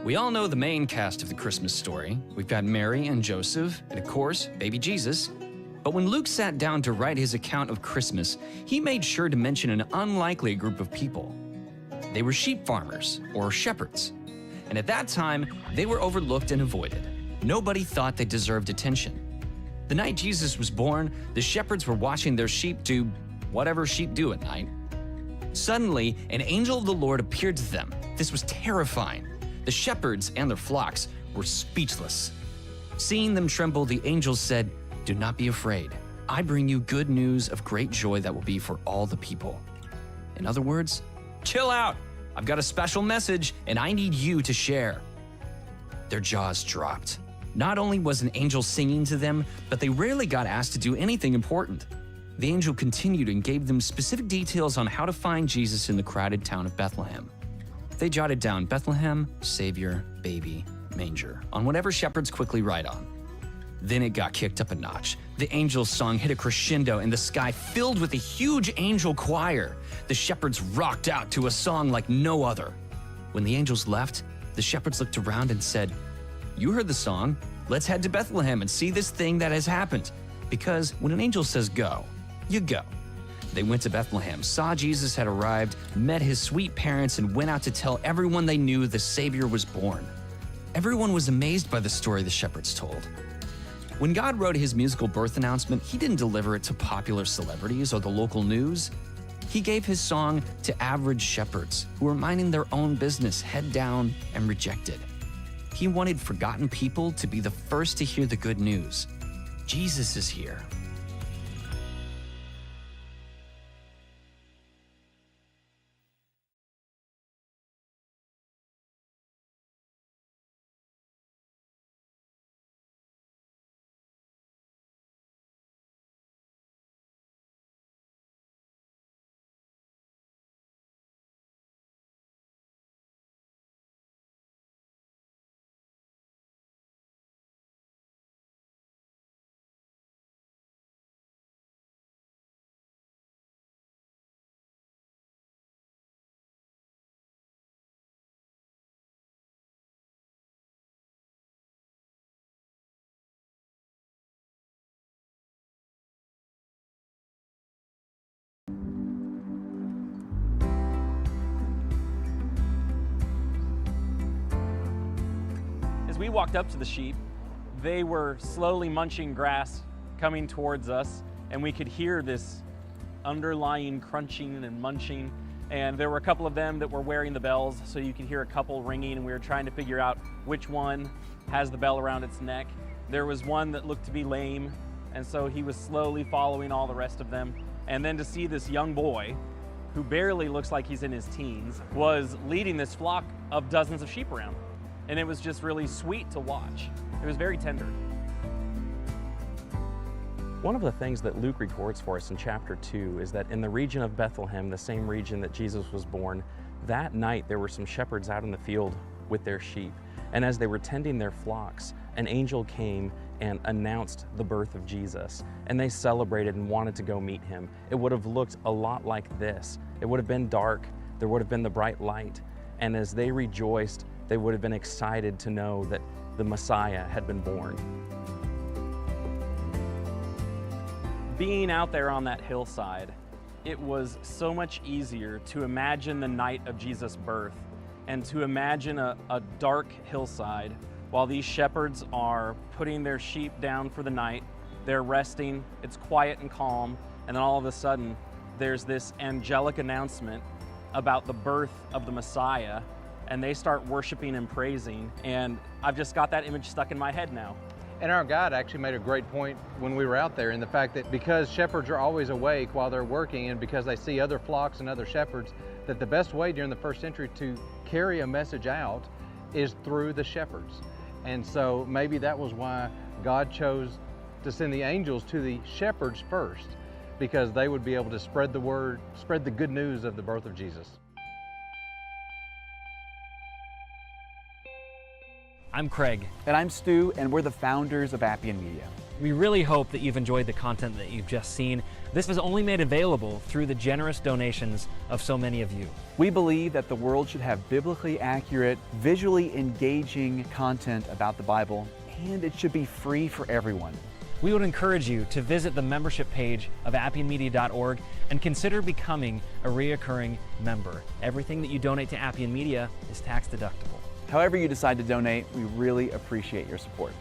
We all know the main cast of the Christmas story. We've got Mary and Joseph, and of course, baby Jesus. But when Luke sat down to write his account of Christmas, he made sure to mention an unlikely group of people. They were sheep farmers, or shepherds. And at that time, they were overlooked and avoided. Nobody thought they deserved attention. The night Jesus was born, the shepherds were watching their sheep do whatever sheep do at night. Suddenly, an angel of the Lord appeared to them. This was terrifying. The shepherds and their flocks were speechless. Seeing them tremble, the angel said, "Do not be afraid. I bring you good news of great joy that will be for all the people." In other words, chill out. I've got a special message, and I need you to share. Their jaws dropped. Not only was an angel singing to them, but they rarely got asked to do anything important. The angel continued and gave them specific details on how to find Jesus in the crowded town of Bethlehem. They jotted down Bethlehem, Savior, baby, manger on whatever shepherds quickly write on. Then it got kicked up a notch. The angel's song hit a crescendo and the sky filled with a huge angel choir. The shepherds rocked out to a song like no other. When the angels left, the shepherds looked around and said, "You heard the song. Let's head to Bethlehem and see this thing that has happened." Because when an angel says go, you go. They went to Bethlehem, saw Jesus had arrived, met his sweet parents, and went out to tell everyone they knew the Savior was born. Everyone was amazed by the story the shepherds told. When God wrote his musical birth announcement, he didn't deliver it to popular celebrities or the local news. He gave his song to average shepherds who were minding their own business, head down and rejected. He wanted forgotten people to be the first to hear the good news. Jesus is here. As we walked up to the sheep, they were slowly munching grass coming towards us, and we could hear this underlying crunching and munching. And there were a couple of them that were wearing the bells, so you could hear a couple ringing, and we were trying to figure out which one has the bell around its neck. There was one that looked to be lame, and so he was slowly following all the rest of them. And then to see this young boy, who barely looks like he's in his teens, was leading this flock of dozens of sheep around. And it was just really sweet to watch. It was very tender. One of the things that Luke records for us in chapter 2 is that in the region of Bethlehem, the same region that Jesus was born, that night there were some shepherds out in the field with their sheep. And as they were tending their flocks, an angel came and announced the birth of Jesus. And they celebrated and wanted to go meet him. It would have looked a lot like this. It would have been dark. There would have been the bright light. And as they rejoiced, they would have been excited to know that the Messiah had been born. Being out there on that hillside, it was so much easier to imagine the night of Jesus' birth and to imagine a dark hillside while these shepherds are putting their sheep down for the night. They're resting, it's quiet and calm, and then all of a sudden, there's this angelic announcement about the birth of the Messiah, and they start worshiping and praising, and I've just got that image stuck in my head now. And our guide actually made a great point when we were out there in the fact that because shepherds are always awake while they're working and because they see other flocks and other shepherds, that the best way during the first century to carry a message out is through the shepherds. And so maybe that was why God chose to send the angels to the shepherds first, because they would be able to spread the word, spread the good news of the birth of Jesus. I'm Craig. And I'm Stu, and we're the founders of Appian Media. We really hope that you've enjoyed the content that you've just seen. This was only made available through the generous donations of so many of you. We believe that the world should have biblically accurate, visually engaging content about the Bible, and it should be free for everyone. We would encourage you to visit the membership page of appianmedia.org and consider becoming a reoccurring member. Everything that you donate to Appian Media is tax deductible. However you decide to donate, we really appreciate your support.